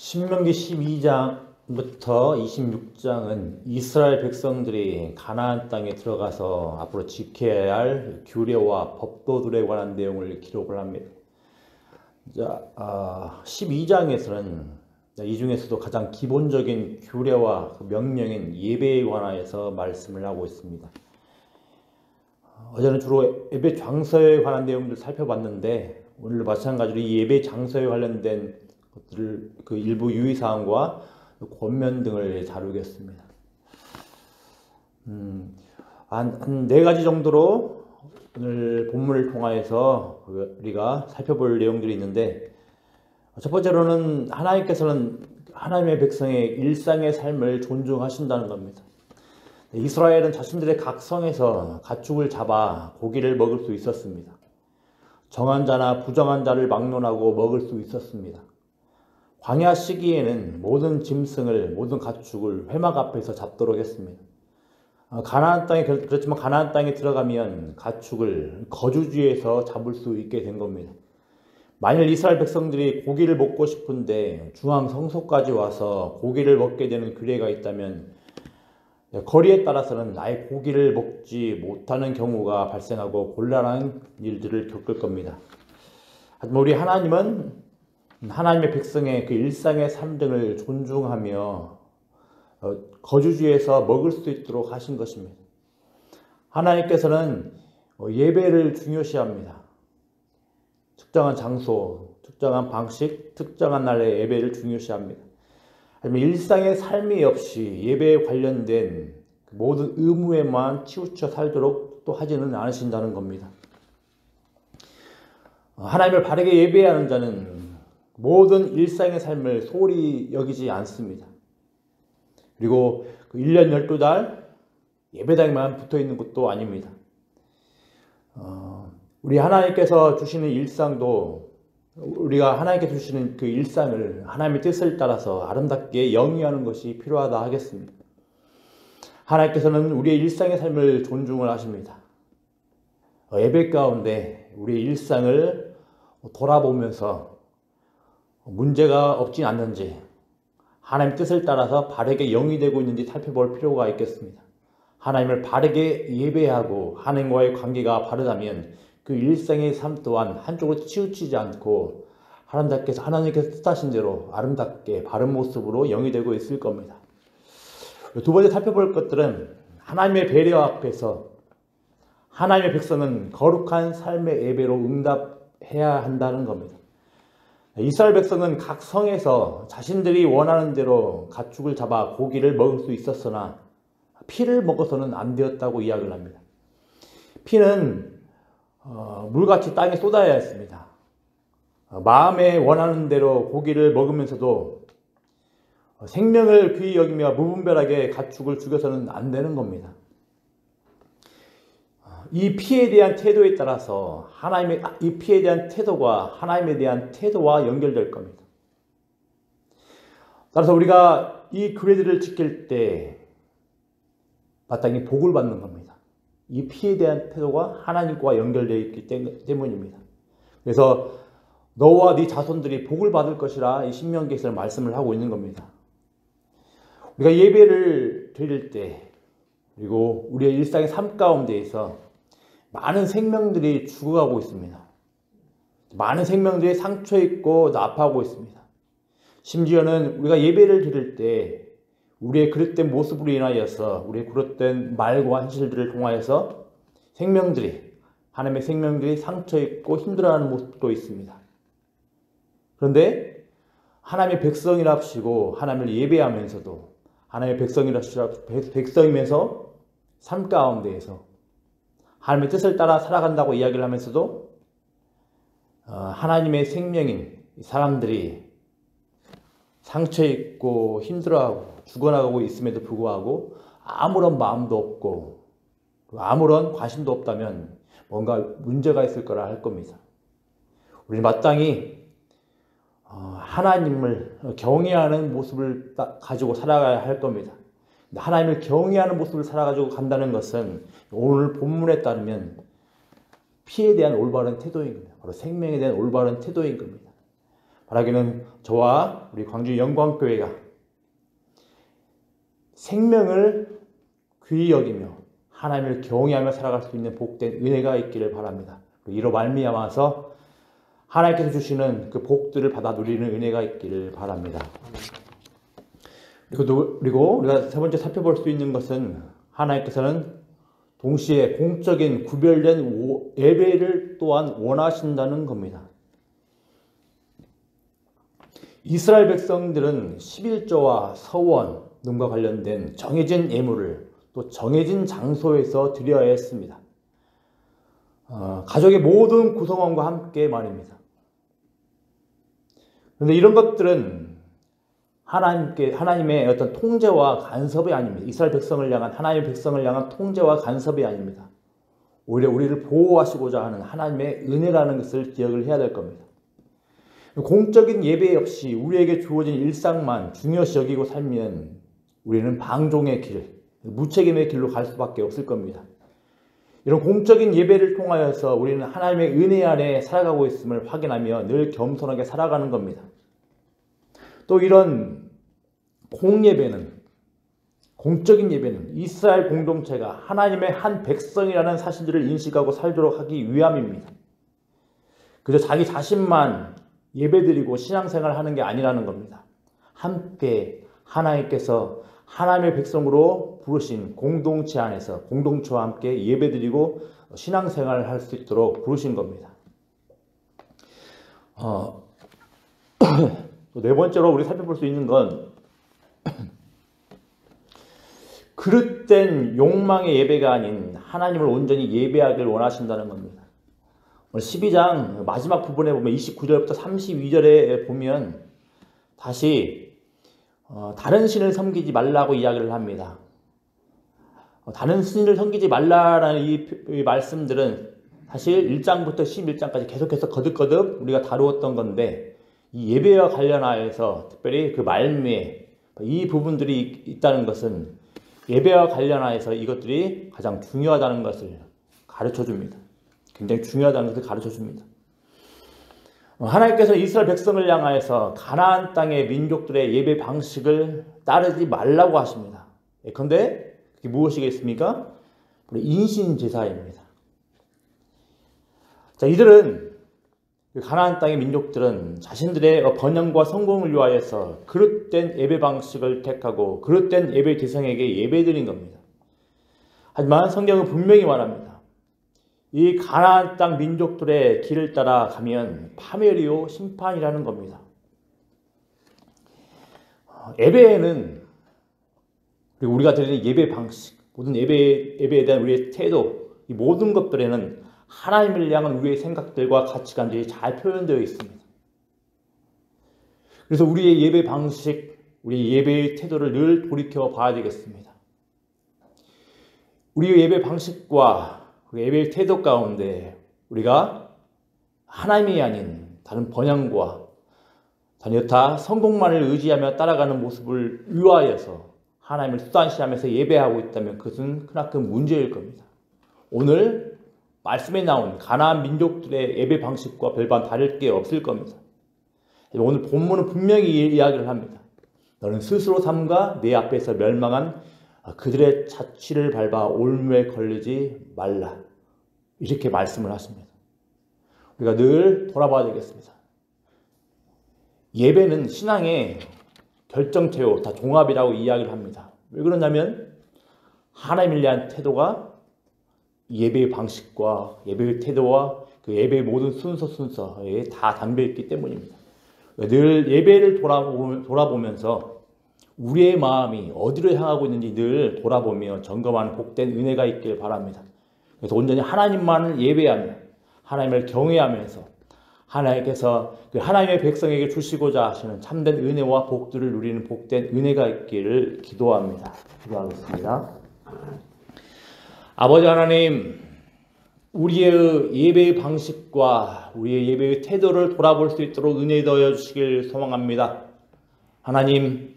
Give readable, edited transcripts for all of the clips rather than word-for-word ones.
신명기 12장부터 26장은 이스라엘 백성들이 가나안 땅에 들어가서 앞으로 지켜야 할 규례와 법도들에 관한 내용을 기록을 합니다. 12장에서는 이 중에서도 가장 기본적인 규례와 명령인 예배에 관하여서 말씀을 하고 있습니다. 어제는 주로 예배 장소에 관한 내용들을 살펴봤는데 오늘도 마찬가지로 이 예배 장소에 관련된 것들을 그 일부 유의사항과 권면 등을 다루겠습니다. 한 네 가지 정도로 오늘 본문을 통하여서 우리가 살펴볼 내용들이 있는데, 첫 번째로는 하나님께서는 하나님의 백성의 일상의 삶을 존중하신다는 겁니다. 이스라엘은 자신들의 각 성에서 가축을 잡아 고기를 먹을 수 있었습니다. 정한 자나 부정한 자를 막론하고 먹을 수 있었습니다. 광야 시기에는 모든 짐승을, 모든 가축을 회막 앞에서 잡도록 했습니다. 그렇지만 가나안 땅에 들어가면 가축을 거주지에서 잡을 수 있게 된 겁니다. 만일 이스라엘 백성들이 고기를 먹고 싶은데 중앙 성소까지 와서 고기를 먹게 되는 규례가 있다면 거리에 따라서는 아예 고기를 먹지 못하는 경우가 발생하고 곤란한 일들을 겪을 겁니다. 하지만 우리 하나님은 하나님의 백성의 그 일상의 삶 등을 존중하며 거주지에서 먹을 수 있도록 하신 것입니다. 하나님께서는 예배를 중요시합니다. 특정한 장소, 특정한 방식, 특정한 날의 예배를 중요시합니다. 하지만 일상의 삶이 없이 예배에 관련된 모든 의무에만 치우쳐 살도록 또 하지는 않으신다는 겁니다. 하나님을 바르게 예배하는 자는 모든 일상의 삶을 소홀히 여기지 않습니다. 그리고 1년 12달 예배당에만 붙어 있는 것도 아닙니다. 우리 하나님께서 주시는 일상도 우리가 하나님께 주시는 그 일상을 하나님의 뜻을 따라서 아름답게 영위하는 것이 필요하다 하겠습니다. 하나님께서는 우리의 일상의 삶을 존중을 하십니다. 예배 가운데 우리의 일상을 돌아보면서 문제가 없진 않는지, 하나님의 뜻을 따라서 바르게 영위되고 있는지 살펴볼 필요가 있겠습니다. 하나님을 바르게 예배하고 하나님과의 관계가 바르다면 그 일상의 삶 또한 한쪽으로 치우치지 않고 하나님께서 뜻하신 대로 아름답게 바른 모습으로 영위되고 있을 겁니다. 두 번째 살펴볼 것들은 하나님의 배려 앞에서 하나님의 백성은 거룩한 삶의 예배로 응답해야 한다는 겁니다. 이스라엘 백성은 각 성에서 자신들이 원하는 대로 가축을 잡아 고기를 먹을 수 있었으나 피를 먹어서는 안 되었다고 이야기를 합니다. 피는 물같이 땅에 쏟아야 했습니다. 마음에 원하는 대로 고기를 먹으면서도 생명을 귀히 여기며 무분별하게 가축을 죽여서는 안 되는 겁니다. 이 피에 대한 태도에 따라서 이 피에 대한 태도가 하나님에 대한 태도와 연결될 겁니다. 따라서 우리가 이 규례들을 지킬 때 마땅히 복을 받는 겁니다. 이 피에 대한 태도가 하나님과 연결되어 있기 때문입니다. 그래서 너와 네 자손들이 복을 받을 것이라 이 신명기에서 말씀을 하고 있는 겁니다. 우리가 예배를 드릴 때, 그리고 우리의 일상의 삶 가운데에서 많은 생명들이 죽어가고 있습니다. 많은 생명들이 상처 입고 나파하고 있습니다. 심지어는 우리가 예배를 드릴 때 우리의 그릇된 모습으로 인하여서 우리의 그릇된 말과 현실들을 통하여서 하나님의 생명들이 상처 입고 힘들어하는 모습도 있습니다. 그런데 하나님의 백성이랍시고 하나님을 예배하면서도 하나님의 백성이면서 삶 가운데에서 하나님의 뜻을 따라 살아간다고 이야기를 하면서도 하나님의 생명인 사람들이 상처 입고 힘들어하고 죽어나가고 있음에도 불구하고 아무런 마음도 없고 아무런 관심도 없다면 뭔가 문제가 있을 거라 할 겁니다. 우리는 마땅히 하나님을 경외하는 모습을 가지고 살아가야 할 겁니다. 하나님을 경외하는 모습을 살아가지고 간다는 것은 오늘 본문에 따르면 피에 대한 올바른 태도인 겁니다. 바로 생명에 대한 올바른 태도인 겁니다. 바라기는 저와 우리 광주 영광교회가 생명을 귀히 여기며 하나님을 경외하며 살아갈 수 있는 복된 은혜가 있기를 바랍니다. 이로 말미암아서 하나님께서 주시는 그 복들을 받아 누리는 은혜가 있기를 바랍니다. 그리고 우리가 세 번째 살펴볼 수 있는 것은 하나님께서는 동시에 공적인 구별된 예배를 또한 원하신다는 겁니다. 이스라엘 백성들은 11조와 서원 등과 관련된 정해진 예물을 또 정해진 장소에서 드려야 했습니다. 가족의 모든 구성원과 함께 말입니다. 그런데 이런 것들은 하나님의 어떤 통제와 간섭이 아닙니다. 이스라엘 백성을 향한, 하나님의 백성을 향한 통제와 간섭이 아닙니다. 오히려 우리를 보호하시고자 하는 하나님의 은혜라는 것을 기억을 해야 될 겁니다. 공적인 예배 없이 우리에게 주어진 일상만 중요시 여기고 살면 우리는 방종의 길, 무책임의 길로 갈 수밖에 없을 겁니다. 이런 공적인 예배를 통하여서 우리는 하나님의 은혜 안에 살아가고 있음을 확인하며 늘 겸손하게 살아가는 겁니다. 또 이런 공적인 예배는 이스라엘 공동체가 하나님의 한 백성이라는 사실들을 인식하고 살도록 하기 위함입니다. 그저 자기 자신만 예배드리고 신앙생활을 하는 게 아니라는 겁니다. 함께 하나님께서 하나님의 백성으로 부르신 공동체 안에서 공동체와 함께 예배드리고 신앙생활을 할 수 있도록 부르신 겁니다. 네 번째로 우리 살펴볼 수 있는 건 그릇된 욕망의 예배가 아닌 하나님을 온전히 예배하기를 원하신다는 겁니다. 12장 마지막 부분에 보면 29절부터 32절에 보면 다시 다른 신을 섬기지 말라고 이야기를 합니다. 다른 신을 섬기지 말라라는 이 말씀들은 사실 1장부터 11장까지 계속해서 거듭거듭 우리가 다루었던 건데 이 예배와 관련하여서 특별히 그 말미에 이 부분들이 있다는 것은 예배와 관련하여서 이것들이 가장 중요하다는 것을 가르쳐줍니다. 굉장히 중요하다는 것을 가르쳐줍니다. 하나님께서 이스라엘 백성을 향하여서 가나안 땅의 민족들의 예배 방식을 따르지 말라고 하십니다. 그런데 그게 무엇이겠습니까? 인신제사입니다. 자, 이들은 가나안 땅의 민족들은 자신들의 번영과 성공을 위하여서 그릇된 예배 방식을 택하고 그릇된 예배 대상에게 예배드린 겁니다. 하지만 성경은 분명히 말합니다. 이 가나안 땅 민족들의 길을 따라 가면 파멸이요 심판이라는 겁니다. 예배에는 그리고 우리가 드리는 예배 방식, 모든 예배에 대한 우리의 태도, 이 모든 것들에는 하나님을 향한 우리의 생각들과 가치관들이 잘 표현되어 있습니다. 그래서 우리의 예배 방식, 우리의 예배의 태도를 늘 돌이켜 봐야 되겠습니다. 우리의 예배 방식과 예배의 태도 가운데 우리가 하나님이 아닌 다른 번영과 다른 여타 성공만을 의지하며 따라가는 모습을 위하여서 하나님을 수단시하면서 예배하고 있다면 그것은 크나큰 문제일 겁니다. 오늘 말씀에 나온 가나안 민족들의 예배 방식과 별반 다를 게 없을 겁니다. 오늘 본문은 분명히 이야기를 합니다. 너는 스스로 삼가 내 앞에서 멸망한 그들의 자취를 밟아 올무에 걸리지 말라. 이렇게 말씀을 하십니다. 우리가 늘 돌아봐야 되겠습니다. 예배는 신앙의 결정체요, 다 종합이라고 이야기를 합니다. 왜 그러냐면 하나님을 위한 태도가 예배의 방식과 예배의 태도와 그 예배의 모든 순서에 다 담겨있기 때문입니다. 늘 예배를 돌아보면서 우리의 마음이 어디로 향하고 있는지 늘 돌아보며 점검하는 복된 은혜가 있길 바랍니다. 그래서 온전히 하나님만을 예배하며 하나님을 경외하면서 하나님께서 그 하나님의 백성에게 주시고자 하시는 참된 은혜와 복들을 누리는 복된 은혜가 있기를 기도합니다. 기도하겠습니다. 아버지 하나님, 우리의 예배의 방식과 우리의 예배의 태도를 돌아볼 수 있도록 은혜 더하여 주시길 소망합니다. 하나님,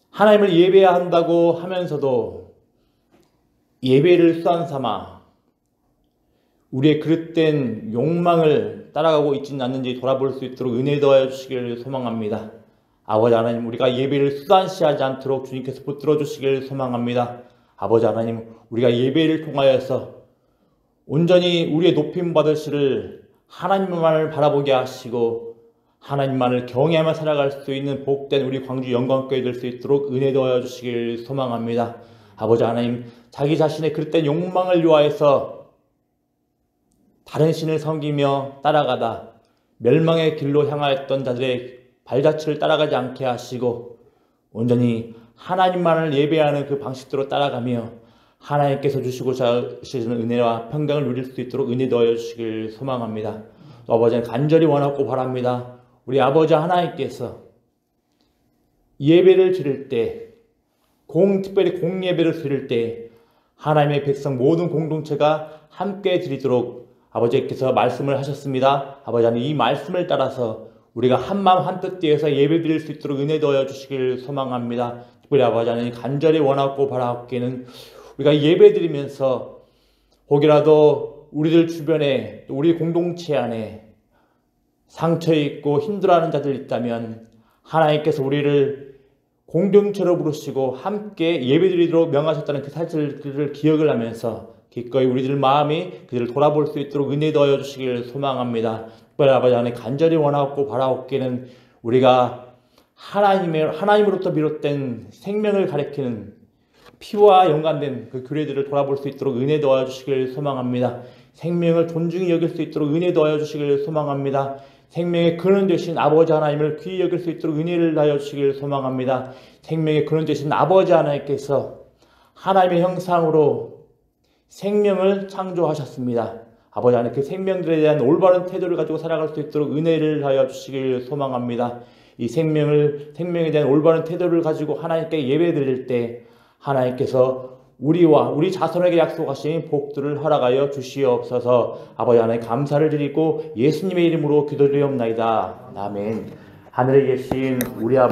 하나님을 예배해야 한다고 하면서도 예배를 수단 삼아 우리의 그릇된 욕망을 따라가고 있지는 않는지 돌아볼 수 있도록 은혜 더하여 주시기를 소망합니다. 아버지 하나님, 우리가 예배를 수단시하지 않도록 주님께서 붙들어 주시기를 소망합니다. 아버지 하나님, 우리가 예배를 통하여서 온전히 우리의 높임 받으시를 하나님만을 바라보게 하시고 하나님만을 경외하며 살아갈 수 있는 복된 우리 광주 영광교회 될 수 있도록 은혜 더하여 주시길 소망합니다. 아버지 하나님, 자기 자신의 그릇된 욕망을 위하여서 다른 신을 섬기며 따라가다 멸망의 길로 향하였던 자들의 발자취를 따라가지 않게 하시고 온전히 하나님만을 예배하는 그 방식대로 따라가며 하나님께서 주시고자 하시는 은혜와 평강을 누릴 수 있도록 은혜 더하여 주시길 소망합니다. 아버지는 간절히 원하고 바랍니다. 우리 아버지 하나님께서 예배를 드릴 때, 특별히 공예배를 드릴 때 하나님의 백성 모든 공동체가 함께 드리도록 아버지께서 말씀을 하셨습니다. 아버지 하나님, 이 말씀을 따라서 우리가 한마음 한뜻 되어서 예배 드릴 수 있도록 은혜 더하여 주시길 소망합니다. 특별히 아버지 하나님, 간절히 원하고 바라옵기는 우리가 예배 드리면서 혹이라도 우리들 주변에 또 우리 공동체 안에 상처 있고 힘들어하는 자들 있다면 하나님께서 우리를 공동체로 부르시고 함께 예배드리도록 명하셨다는 그 사실들을 기억을 하면서 기꺼이 우리들 마음이 그들을 돌아볼 수 있도록 은혜 더하여 주시기를 소망합니다. 특별히 아버지 하나님, 간절히 원하고 바라옵기는 우리가 하나님으로부터 비롯된 생명을 가리키는 피와 연관된 그 규례들을 돌아볼 수 있도록 은혜 더하여 주시기를 소망합니다. 생명을 존중히 여길 수 있도록 은혜 더하여 주시기를 소망합니다. 생명의 근원 되신 아버지 하나님을 귀히 여길 수 있도록 은혜를 다하여 주시기를 소망합니다. 생명의 근원 되신 아버지 하나님께서 하나님의 형상으로 생명을 창조하셨습니다. 아버지 하나님, 그 생명들에 대한 올바른 태도를 가지고 살아갈 수 있도록 은혜를 다하여 주시기를 소망합니다. 이 생명에 대한 올바른 태도를 가지고 하나님께 예배 드릴 때 하나님께서 우리와 우리 자손에게 약속하신 복들을 허락하여 주시옵소서. 아버지 하나님, 감사를 드리고 예수님의 이름으로 기도드리옵나이다. 아멘. 하늘에 계신 우리 아버지